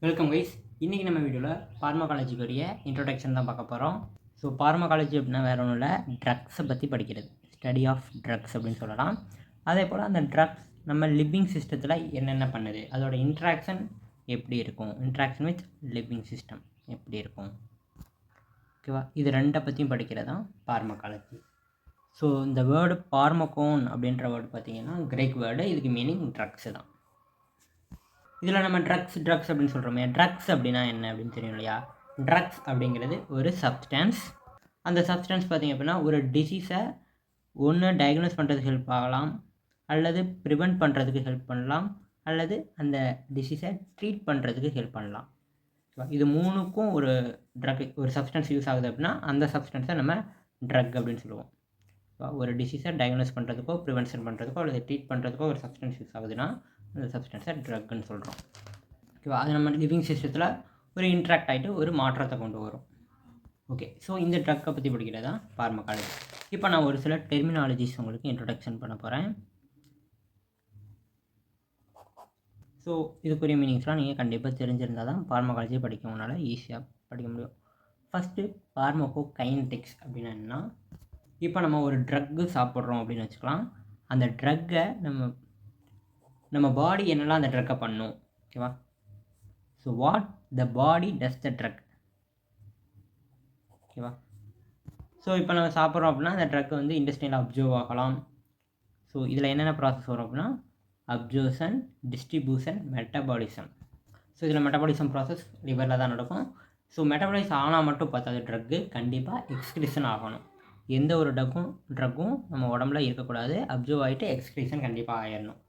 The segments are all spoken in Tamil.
Welcome guys. இன்றைக்கி நம்ம வீடியோவில் பார்மகாலஜிக்குரிய இன்ட்ரோடக்ஷன் தான் பார்க்க போகிறோம். ஸோ பார்மகாலஜி அப்படின்னா வேறு ஒன்றும் இல்லை, ட்ரக்ஸை பற்றி படிக்கிறது, ஸ்டடி ஆஃப் ட்ரக்ஸ் அப்படின்னு சொல்லலாம். அதே போல் அந்த ட்ரக்ஸ் நம்ம லிவிங் சிஸ்டத்தில் என்னென்ன பண்ணுது, அதோட இன்ட்ராக்ஷன் எப்படி இருக்கும், இன்ட்ராக்ஷன் வித் லிவிங் சிஸ்டம் எப்படி இருக்கும், ஓகேவா? இது ரெண்டை பற்றியும் படிக்கிறது தான் பார்மகாலஜி. ஸோ இந்த வேர்டு பார்மகோன் அப்படின்ற வேர்டு பார்த்திங்கன்னா கிரேக் வேர்டு, இதுக்கு மீனிங் ட்ரக்ஸு தான். இதில் நம்ம ட்ரக்ஸ் அப்படின்னு சொல்கிறோமே, ட்ரக்ஸ் அப்படின்னா என்ன அப்படின்னு தெரியும் இல்லையா? ட்ரக்ஸ் அப்படிங்கிறது ஒரு சப்ஸ்டன்ஸ். அந்த சப்ஸ்டன்ஸ் பார்த்திங்க அப்படின்னா ஒரு டிசீஸை ஒன்று டயக்னோஸ் பண்ணுறதுக்கு ஹெல்ப் ஆகலாம், அல்லது ப்ரிவெண்ட் பண்ணுறதுக்கு ஹெல்ப் பண்ணலாம், அல்லது அந்த டிசீஸை ட்ரீட் பண்ணுறதுக்கு ஹெல்ப் பண்ணலாம். இது மூணுக்கும் ஒரு ஒரு சப்ஸ்டன்ஸ் யூஸ் ஆகுது அப்படின்னா அந்த சப்ஸ்டன்ஸை நம்ம ட்ரக் அப்படின்னு சொல்லுவோம். ஒரு டிசீஸை டயக்னோஸ் பண்ணுறதுக்கோ ப்ரிவென்ஷன் பண்ணுறதுக்கோ அல்லது ட்ரீட் பண்ணுறதுக்கோ ஒரு சப்ஸ்டன்ஸ் யூஸ் ஆகுதுன்னா அந்த சப்ஸ்டன்ஸை ட்ரக்குன்னு சொல்கிறோம், ஓகேவா? அது நம்ம லிவிங் சிஸ்டத்தில் ஒரு இன்ட்ராக்ட் ஆகிட்டு ஒரு மாற்றத்தை கொண்டு வரும். ஓகே, ஸோ இந்த ட்ரக்கை பற்றி படிக்கிறது தான் பார்மகாலஜி. இப்போ நான் ஒரு சில டெர்மினாலஜிஸ் உங்களுக்கு இன்ட்ரொடக்ஷன் பண்ண போகிறேன். ஸோ இதுக்குரிய மீனிங்ஸ்லாம் நீங்கள் கண்டிப்பாக தெரிஞ்சிருந்தால் தான் பார்மகாலஜி படிக்க உங்களால் ஈஸியாக படிக்க முடியும். ஃபஸ்ட்டு பார்மகோ கைனடிக்ஸ் அப்படின்னா என்னன்னா, இப்போ நம்ம ஒரு ட்ரக்கு சாப்பிட்றோம் அப்படின்னு வச்சுக்கலாம். அந்த ட்ரக்கை நம்ம பாடி என்னெல்லாம் அந்த ட்ரக்கை பண்ணும், ஓகேவா? So what the body does the drug, ஓகேவா? ஸோ இப்போ நம்ம சாப்பிட்றோம் அப்படின்னா அந்த ட்ரக் வந்து இண்டஸ்ட்ரியில் அப்சர்வ் ஆகலாம். ஸோ இதில் என்னென்ன ப்ராசஸ் வரும் அப்படின்னா அப்சர்ஷன், டிஸ்ட்ரிபியூஷன், மெட்டபாலிசம். ஸோ இதில் மெட்டபாலிசம் ப்ராசஸ் லிவரில் தான் நடக்கும். ஸோ மெட்டபாலைஸ் ஆனால் மட்டும் பார்த்தாது ட்ரக்கு கண்டிப்பாக எக்ஸ்க்ரீஷன் ஆகணும். எந்த ஒரு ட்ரக்கும் நம்ம உடம்புல இருக்கக்கூடாது, அப்சர்வ் ஆகிட்டு எக்ஸ்க்ரீஷன் கண்டிப்பாக ஆயிடணும்,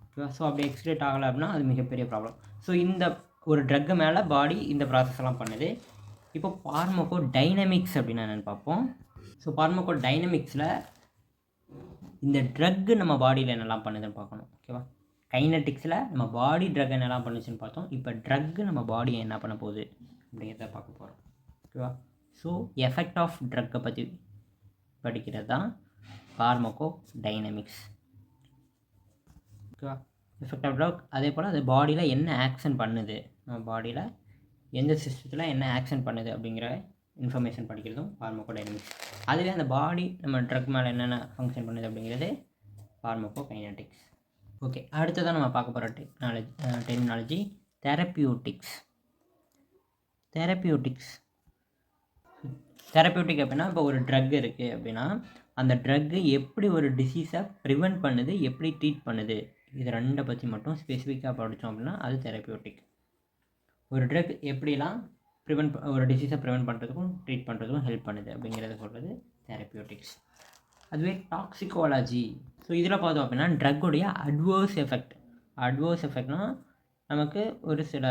ஓகேவா? ஸோ அப்படி எக்ஸ்க்ரீட் ஆகலை அப்படின்னா அது மிகப்பெரிய ப்ராப்ளம். ஸோ இந்த ஒரு ட்ரக்கு மேலே பாடி இந்த ப்ராசஸ் எல்லாம் பண்ணுது. இப்போ பார்மகோ டைனமிக்ஸ் அப்படின்னா என்னென்னு பார்ப்போம். ஸோ பார்மகோ டைனமிக்ஸில் இந்த ட்ரக்கு நம்ம பாடியில் என்னெல்லாம் பண்ணுதுன்னு பார்க்கணும், ஓகேவா? கைனட்டிக்ஸில் நம்ம பாடி ட்ரக் என்னெல்லாம் பண்ணுச்சுன்னு பார்த்தோம். இப்போ ட்ரக்கு நம்ம பாடியை என்ன பண்ண போகுது அப்படிங்கிறத பார்க்க போகிறோம், ஓகேவா? ஸோ எஃபெக்ட் ஆஃப் ட்ரக்கை பற்றி படிக்கிறது தான் பார்மகோ டைனமிக்ஸ், ஓகேவா? Effect of drug. அதே போல் அது பாடியில் என்ன ஆக்ஷன் பண்ணுது, நம்ம பாடியில் எந்த சிஸ்டத்தில் என்ன ஆக்ஷன் பண்ணுது அப்படிங்கிற இன்ஃபர்மேஷன் படிக்கிறதும் பார்மகோ டைனமிக்ஸ். அதுவே அந்த பாடி நம்ம ட்ரக் மேலே என்னென்ன ஃபங்க்ஷன் பண்ணுது அப்படிங்கிறது பார்மகோ கைனடிக்ஸ். ஓகே, அடுத்ததான் நம்ம பார்க்க போகிற டெர்மினாலஜி தெரப்பியூட்டிக்ஸ். தெரப்பியூட்டிக் அப்படின்னா இப்போ ஒரு ட்ரக் இருக்குது அப்படின்னா அந்த ட்ரக்கு எப்படி ஒரு டிசீஸை ப்ரிவெண்ட் பண்ணுது, எப்படி ட்ரீட் பண்ணுது, இது ரெண்டை பற்றி மட்டும் ஸ்பெசிஃபிக்காக படித்தோம் அப்படின்னா அது தெரப்பியூட்டிக். ஒரு ட்ரக் எப்படிலாம் ஒரு டிசீஸை ப்ரிவெண்ட் பண்ணுறதுக்கும் ட்ரீட் பண்ணுறதுக்கும் ஹெல்ப் பண்ணுது அப்படிங்கிறத சொல்கிறது தெரப்பியூட்டிக்ஸ். அதுவே டாக்ஸிகாலஜி. ஸோ இதில் பார்த்தோம் அப்படின்னா ட்ரக்குடைய அட்வர்ஸ் எஃபெக்ட்னால் நமக்கு ஒரு சில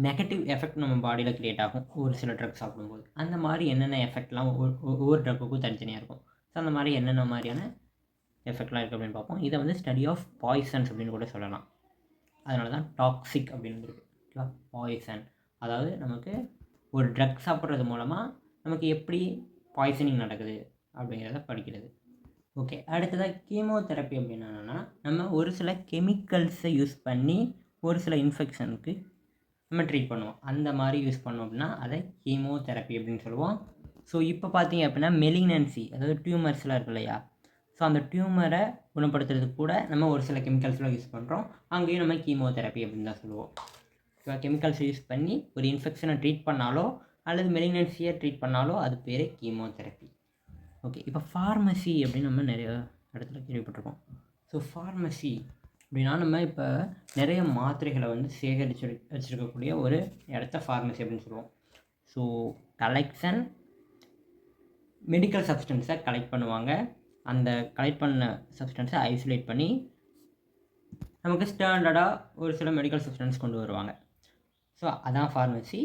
நெகட்டிவ் எஃபெக்ட் நம்ம பாடியில் க்ரியேட் ஆகும் ஒரு சில ட்ரக் சாப்பிடும்போது. அந்த மாதிரி என்னென்ன எஃபெக்ட்லாம் ஒவ்வொரு ட்ரக்குக்கும் தனித்தனியாக இருக்கும். ஸோ அந்த மாதிரி என்னென்ன மாதிரியான எஃபெக்ட்லாம் இருக்குது அப்படின்னு பார்ப்போம். இதை வந்து ஸ்டடி ஆஃப் பாய்சன்ஸ் அப்படின்னு கூட சொல்லலாம். அதனால தான் டாக்ஸிக் அப்படின்னு இருக்குது, ஓகேவா? பாய்சன் அதாவது நமக்கு ஒரு ட்ரக் சாப்பிட்றது மூலமாக நமக்கு எப்படி பாய்சனிங் நடக்குது அப்படிங்கிறத படிக்கிறது. ஓகே, அடுத்ததாக கீமோதெரப்பி அப்படின்னா என்னென்னா, நம்ம ஒரு சில கெமிக்கல்ஸை யூஸ் பண்ணி ஒரு சில இன்ஃபெக்ஷனுக்கு நம்ம ட்ரீட் பண்ணுவோம். அந்த மாதிரி யூஸ் பண்ணோம் அப்படின்னா அதை கீமோதெரப்பி அப்படின்னு சொல்லுவோம். ஸோ இப்போ பார்த்தீங்க அப்படின்னா மெலிக்னன்சி, அதாவது டியூமர்ஸ்லாம் இருக்கு இல்லையா? ஸோ அந்த டியூமரை குணப்படுத்துறதுக்கு கூட நம்ம ஒரு சில கெமிக்கல்ஸ்லாம் யூஸ் பண்ணுறோம். அங்கேயும் நம்ம கீமோதெரப்பி அப்படின்னு தான் சொல்லுவோம். கெமிக்கல்ஸ் யூஸ் பண்ணி ஒரு இன்ஃபெக்ஷனை ட்ரீட் பண்ணாலோ அல்லது மெலிக்னன்சியை ட்ரீட் பண்ணாலோ அது பேர் கீமோதெரப்பி. ஓகே, இப்போ ஃபார்மசி அப்படின்னு நம்ம நிறைய இடத்துல கேள்விப்பட்டிருக்கோம். ஸோ ஃபார்மசி அப்படின்னா நம்ம இப்போ நிறைய மாத்திரைகளை வந்து சேகரித்து வச்சுருக்கக்கூடிய ஒரு இடத்த ஃபார்மசி அப்படின்னு சொல்லுவோம். ஸோ கலெக்ஷன் மெடிக்கல் சப்ஸ்டன்ஸை கலெக்ட் பண்ணுவாங்க. அந்த கலெக்ட் பண்ண சப்ஸ்டன்ஸை ஐசோலேட் பண்ணி நமக்கு ஸ்டாண்டர்டாக ஒரு சில மெடிக்கல் சப்ஸ்டன்ஸ் கொண்டு வருவாங்க. ஸோ அதான் ஃபார்மசி.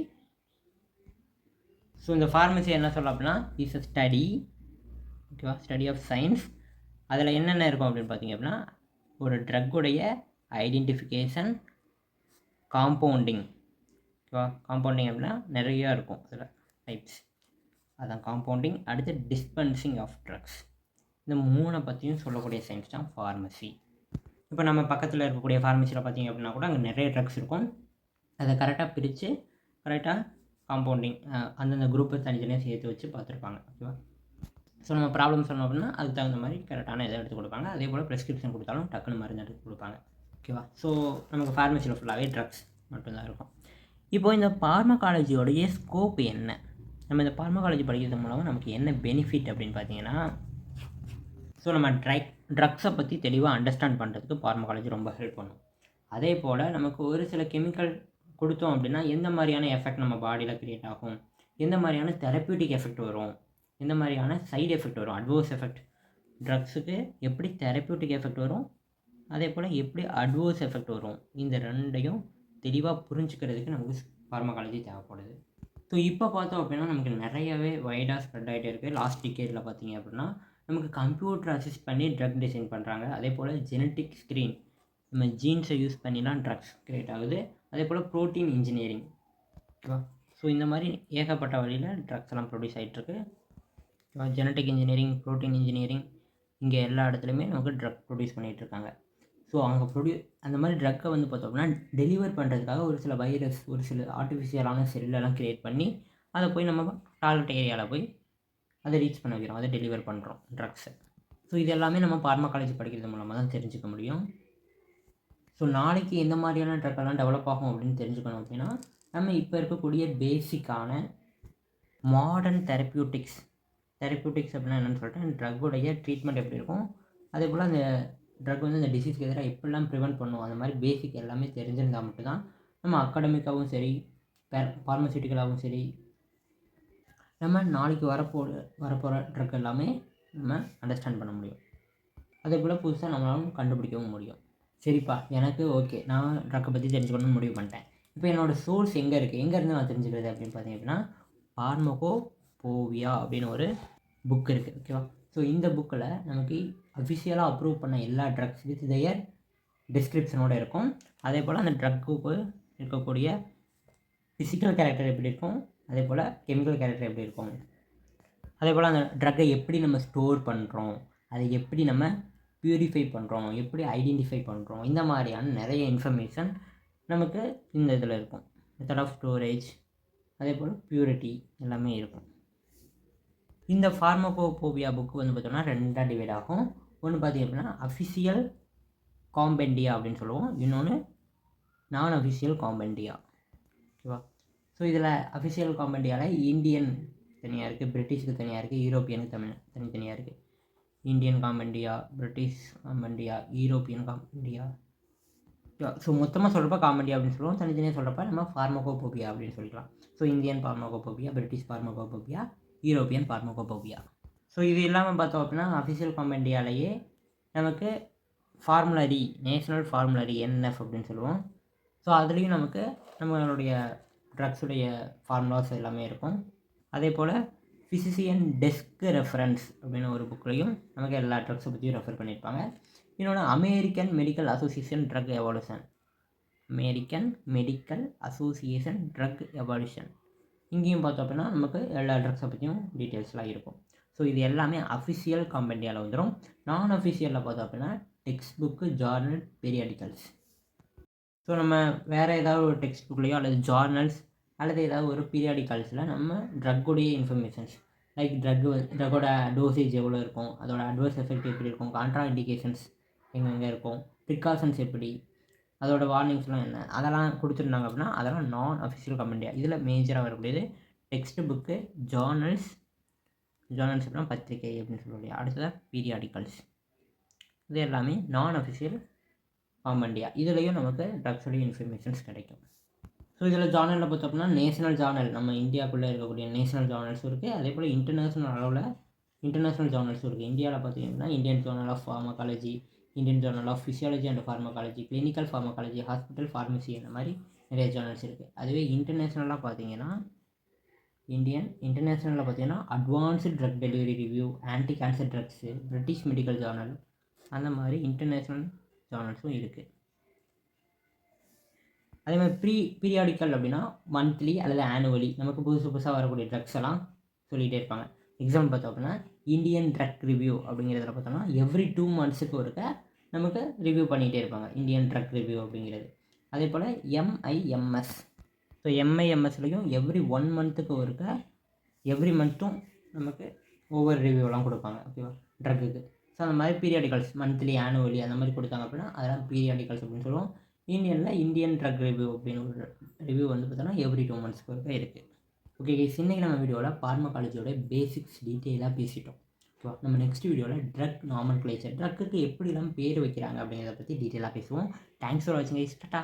ஸோ இந்த ஃபார்மசி என்ன சொல்லலாம் அப்படின்னா இஸ் அ ஸ்டடி, ஓகேவா? Study of science. அதில் என்னென்ன இருக்கும் அப்படின்னு பார்த்தீங்க அப்படின்னா ஒரு ட்ரக்குடைய ஐடென்டிஃபிகேஷன், காம்பவுண்டிங், ஓகேவா? காம்பவுண்டிங் அப்படின்னா நிறையா இருக்கும் அதில் டைப்ஸ், அதான் காம்பவுண்டிங். அடுத்து டிஸ்பென்சிங் ஆஃப் ட்ரக்ஸ். இந்த மூணை பற்றியும் சொல்லக்கூடிய சயின்ஸ் தான் ஃபார்மசி. இப்போ நம்ம பக்கத்தில் இருக்கக்கூடிய ஃபார்மசியில் பார்த்திங்க அப்படின்னா கூட அங்கே நிறைய ட்ரக்ஸ் இருக்கும். அதை கரெக்டாக பிரித்து கரெக்டாக காம்பவுண்டிங் அந்தந்த குரூப்பை தனித்தனியாக சேர்த்து வச்சு பார்த்துருப்பாங்க. ஓகேவா? ஸோ நம்ம ப்ராப்ளம் சொன்னோம் அப்படின்னா அதுக்கு தகுந்த மாதிரி கரெக்டான இதை எடுத்து கொடுப்பாங்க. அதே போல் ப்ரெஸ்கிரிப்ஷன் கொடுத்தாலும் டக்குன்னு மருந்து எடுத்து கொடுப்பாங்க. ஓகேவா? ஸோ நமக்கு ஃபார்மசியில் ஃபுல்லாகவே ட்ரக்ஸ் மட்டும்தான் இருக்கும். இப்போது இந்த பார்மகாலஜியோடைய ஸ்கோப் என்ன? நம்ம இந்த பார்மகாலஜி படிக்கிறது மூலமாக நமக்கு என்ன பெனிஃபிட் அப்படின்னு பார்த்தீங்கன்னா, ஸோ நம்ம ட்ரக்ஸை பற்றி தெளிவாக அண்டர்ஸ்டாண்ட் பண்ணுறதுக்கு பார்மகாலஜி ரொம்ப ஹெல்ப் பண்ணும். அதே போல் நமக்கு ஒரு சில கெமிக்கல் கொடுத்தோம் அப்படின்னா எந்த மாதிரியான எஃபெக்ட் நம்ம பாடியில் க்ரியேட் ஆகும், எந்த மாதிரியான தெரப்பியூட்டிக் எஃபெக்ட் வரும், எந்த மாதிரியான சைடு எஃபெக்ட் வரும், அட்வர்ஸ் எஃபெக்ட் ட்ரக்ஸுக்கு எப்படி தெரப்பியூட்டிக் எஃபெக்ட் வரும், அதே போல் எப்படி அட்வர்ஸ் எஃபெக்ட் வரும், இந்த ரெண்டையும் தெளிவாக புரிஞ்சுக்கிறதுக்கு நமக்கு பார்மகாலஜி தேவைப்படுது. ஸோ இப்போ பார்த்தோம் அப்படின்னா நமக்கு நிறையவே வைடாக ஸ்ப்ரெட் ஆகிட்டே இருக்குது. லாஸ்ட் டிகேடில் பார்த்தீங்க அப்படின்னா நமக்கு கம்ப்யூட்டர் அசிஸ்ட் பண்ணி ட்ரக் டிசைன் பண்ணுறாங்க. அதே போல் ஜெனட்டிக் ஸ்க்ரீன், நம்ம ஜீன்ஸை யூஸ் பண்ணிலாம் ட்ரக்ஸ் க்ரியேட் ஆகுது. அதே போல் ப்ரோட்டீன் இன்ஜினியரிங். ஓகேவா? ஸோ இந்த மாதிரி ஏகப்பட்ட வழியில் ட்ரக்ஸ் எல்லாம் ப்ரொடியூஸ் ஆகிட்டுருக்கு. ஜெனட்டிக் இன்ஜினியரிங், ப்ரோட்டீன் இன்ஜினியரிங், இங்கே எல்லா இடத்துலையுமே நமக்கு ட்ரக் ப்ரொடியூஸ் பண்ணிகிட்ருக்காங்க. ஸோ அங்கே அந்த மாதிரி ட்ரக்கை வந்து பார்த்தோம்னா டெலிவர் பண்ணுறதுக்காக ஒரு சில வைரஸ், ஒரு சில ஆர்டிஃபிஷியலான செல்லெல்லாம் க்ரியேட் பண்ணி அதை போய் நம்ம டார்கெட் ஏரியாவில் போய் அதை ரீச் பண்ண வைக்கிறோம், அதை டெலிவர் பண்ணுறோம் ட்ரக்ஸை. ஸோ இது எல்லாமே நம்ம பார்மகாலஜி படிக்கிறது மூலமாக தான் தெரிஞ்சுக்க முடியும். ஸோ நாளைக்கு எந்த மாதிரியான ட்ரக்கெல்லாம் டெவலப் ஆகும் அப்படின்னு தெரிஞ்சுக்கணும் அப்படின்னா நம்ம இப்போ இருக்கக்கூடிய பேசிக்கான மாடர்ன் தெரப்பியூட்டிக்ஸ் அப்படின்னா என்னென்னு சொல்லிட்டு ட்ரக்குடைய ட்ரீட்மெண்ட் எப்படி இருக்கும், அதே போல் அந்த ட்ரக் வந்து அந்த டிசீஸ்க்கு எதிராக எப்படிலாம் ப்ரிவெண்ட் பண்ணுவோம், அந்த மாதிரி பேசிக் எல்லாமே தெரிஞ்சிருந்தால் மட்டும்தான் நம்ம அகாடமிக்காகவும் சரி, ஃபார்மசியூட்டிக்கலாகவும் சரி, நம்ம நாளைக்கு வரப்போகிற ட்ரக் எல்லாமே நம்ம அண்டர்ஸ்டாண்ட் பண்ண முடியும். அதே போல் புதுசாக நம்மளாலும் கண்டுபிடிக்கவும் முடியும். சரிப்பா, எனக்கு ஓகே, நான் ட்ரக்கை பற்றி தெரிஞ்சுக்கணும்னு முடிவு பண்ணிட்டேன். இப்போ என்னோடய சோர்ஸ் எங்கேருந்து நான் தெரிஞ்சுக்கிறது அப்படின்னு பார்த்தீங்க அப்படின்னா பார்மகோபோவியா அப்படின்னு ஒரு புக் இருக்குது. ஓகேவா? ஸோ இந்த புக்கில் நமக்கு அஃபிஷியலாக அப்ரூவ் பண்ண எல்லா ட்ரக்ஸ் வித் தயர் டிஸ்கிரிப்ஷனோடு இருக்கும். அதே போல் அந்த ட்ரக்குக்கு இருக்கக்கூடிய ஃபிசிக்கல் கேரக்டர் எப்படி இருக்கும், அதே போல் கெமிக்கல் கேரக்டர் எப்படி இருக்கும், அதே போல் அந்த ட்ரக்கை எப்படி நம்ம ஸ்டோர் பண்ணுறோம், அதை எப்படி நம்ம பியூரிஃபை பண்ணுறோம், எப்படி ஐடென்டிஃபை பண்ணுறோம், இந்த மாதிரியான நிறைய இன்ஃபர்மேஷன் நமக்கு இந்த இதில் இருக்கும். மெத்தட் ஆஃப் ஸ்டோரேஜ், அதே போல் பியூரிட்டி எல்லாமே இருக்கும். இந்த ஃபார்மகோபோவியா புக்கு வந்து பார்த்தோம்னா ரெண்டாக டிவைட் ஆகும். ஒன்று பார்த்திங்க அப்படின்னா அஃபிஷியல் காம்பெண்டியா அப்படின்னு சொல்லுவோம், இன்னொன்று நான் அஃபிஷியல் காம்பெண்டியா. ஓகேவா? ஸோ இதில் அஃபிஷியல் காம்பெண்டியாவில் இந்தியன் தனியாக இருக்குது, பிரிட்டிஷ்க்கு தனியாக இருக்குது, யூரோப்பியனுக்கு தனித்தனியாக இருக்குது. Indian compendia, British compendia, European compendia. So மொத்தமாக சொல்கிறப்ப காம்பெண்டியா அப்படின்னு சொல்லுவோம், தனித்தனியாக சொல்கிறப்ப நம்ம ஃபார்மகோபோபியா அப்படின்னு சொல்லிக்கலாம். So Indian pharmacopoeia, British pharmacopoeia, European pharmacopoeia. So இது இல்லாமல் பார்த்தோம் அப்படின்னா அஃபிஷியல் காம்பெண்டியாலேயே நமக்கு ஃபார்முலரி, நேஷ்னல் ஃபார்முலரி NF அப்படின்னு சொல்லுவோம். ஸோ அதுலேயும் நமக்கு நம்மளுடைய ட்ரக்ஸுடைய ஃபார்முலாஸ் எல்லாமே இருக்கும். அதே போல் ஃபிசிசியன் டெஸ்க் ரெஃபரன்ஸ் அப்படின்னு ஒரு புக்லேயும் நமக்கு எல்லா ட்ரக்ஸை பற்றியும் ரெஃபர் பண்ணியிருப்பாங்க. இன்னொன்று American Medical Association drug evaluation, American Medical Association drug evaluation. இங்கேயும் பார்த்தோம் அப்படின்னா நமக்கு எல்லா ட்ரக்ஸை பற்றியும் டீட்டெயில்ஸ்லாம் இருக்கும். ஸோ இது எல்லாமே அஃபிஷியல் காம்பெண்டியாவில் வந்துடும். நான் அஃபிஷியலில் பார்த்தோம் அப்படின்னா text book, journal, periodicals. So நம்ம வேறு ஏதாவது ஒரு டெக்ஸ்ட் புக்லேயோ அல்லது ஜார்னல்ஸ் அல்லது ஏதாவது ஒரு பீரியாடிக்கல்ஸில் நம்ம ட்ரக்குடைய இன்ஃபர்மேஷன்ஸ் லைக் ட்ரக்கோட டோசேஜ் எவ்வளோ இருக்கும், அதோட அட்வர்ஸ் எஃபெக்ட் எப்படி இருக்கும், கான்ட்ரா இண்டிகேஷன்ஸ் எங்கெங்கே இருக்கும், ப்ரிகாஷன்ஸ் எப்படி, அதோட வார்னிங்ஸ்லாம் என்ன, அதெல்லாம் கொடுத்துருந்தாங்க அப்படின்னா அதெல்லாம் நான் அஃபிஷியல் காம்பெண்டியா. இதில் மேஜராக வரக்கூடியது டெக்ஸ்ட் புக்கு, ஜார்னல்ஸ் அப்படின்னா பத்திரிகை அப்படின்னு சொல்லுவாங்க. அடுத்ததாக பீரியாடிக்கல்ஸ். இது எல்லாமே நான் அஃபிஷியல் காம்பெண்டியா. இதுலேயும் நமக்கு ட்ரக்ஸுடைய இன்ஃபர்மேஷன்ஸ் கிடைக்கும். ஸோ இதில் ஜார்னலில் பார்த்தோம் அப்படின்னா நேஷனல் ஜார்னல், நம்ம இந்தியாவுக்குள்ளே இருக்கக்கூடிய நேஷனல் ஜார்னல்ஸும் இருக்குது. அதே போல் இன்டர்நேஷ்னல் அளவில் இன்டர்நேஷ்னல் ஜார்னல்ஸும் இருக்குது. இந்தியாவில் பார்த்தீங்கன்னா Indian Journal of Pharmacology, Indian Journal of Physiology and Pharmacology, clinical pharmacology, hospital pharmacy, அந்த மாதிரி நிறைய ஜார்னல்ஸ் இருக்குது. அதுவே இன்டர்நேஷ்னலாக பார்த்தீங்கன்னா இன்டர்நேஷ்னலில் பார்த்தீங்கன்னா Advanced Drug Delivery Review, anti cancer drugs, British Medical Journal, அந்த மாதிரி இன்டர்நேஷ்னல் ஜார்னல்ஸும் இருக்குது. அதே மாதிரி பீரியாடிக்கல் அப்படின்னா மந்த்லி அல்லது ஆனுவலி நமக்கு புதுசாக வரக்கூடிய ட்ரக்ஸ் எல்லாம் சொல்லிகிட்டே இருப்பாங்க. எக்ஸாம்பிள் பார்த்தோம் அப்படின்னா இந்தியன் ட்ரக் ரிவ்யூ அப்படிங்கிறதுல பார்த்தோம்னா எவ்ரி 2 months ஒருக்க நமக்கு ரிவ்யூ பண்ணிகிட்டே இருப்பாங்க. இந்தியன் ட்ரக் ரிவ்யூ அப்படிங்கிறது அதே போல் எம்ஐஎம்எஸ். ஸோ எம்ஐஎம்எஸ்லையும் எவ்ரி 1 மந்த்துக்கு ஒருக்க எவ்ரி மந்த்தும் நமக்கு ஒவ்வொரு ரிவ்யூலாம் கொடுப்பாங்க. ஓகேவா, ட்ரக்குக்கு. ஸோ அந்த மாதிரி பீரியாடிக்கல்ஸ் மந்த்லி, ஆனுவலி அந்த மாதிரி கொடுத்தாங்க அப்படின்னா அதெல்லாம் பீரியாடிக்கல்ஸ் அப்படின்னு சொல்லுவோம். இந்தியன் ட்ரக் ரிவ்யூ அப்படின்னு ஒரு ரிவ்யூ வந்து பார்த்தோன்னா எவ்ரி 2 மந்த்ஸ்க்கு ஒருக்க இருக்குது. ஓகே கைஸ், இன்றைக்கி நம்ம வீடியோவில் பார்மகாலஜியோட பேசிக்ஸ் டீட்டெயிலாக பேசிட்டோம். ஓகேவா, நம்ம நெக்ஸ்ட் வீடியோவில் ட்ரக் நாமன்க்ளேச்சர், ட்ரக்குக்கு எப்படிலாம் பேர் வைக்கிறாங்க அப்படிங்கிறத பற்றி டீட்டெயிலாக பேசுவோம். தேங்க்ஸ் ஃபார் வாட்சிங் கைஸ். டாடா.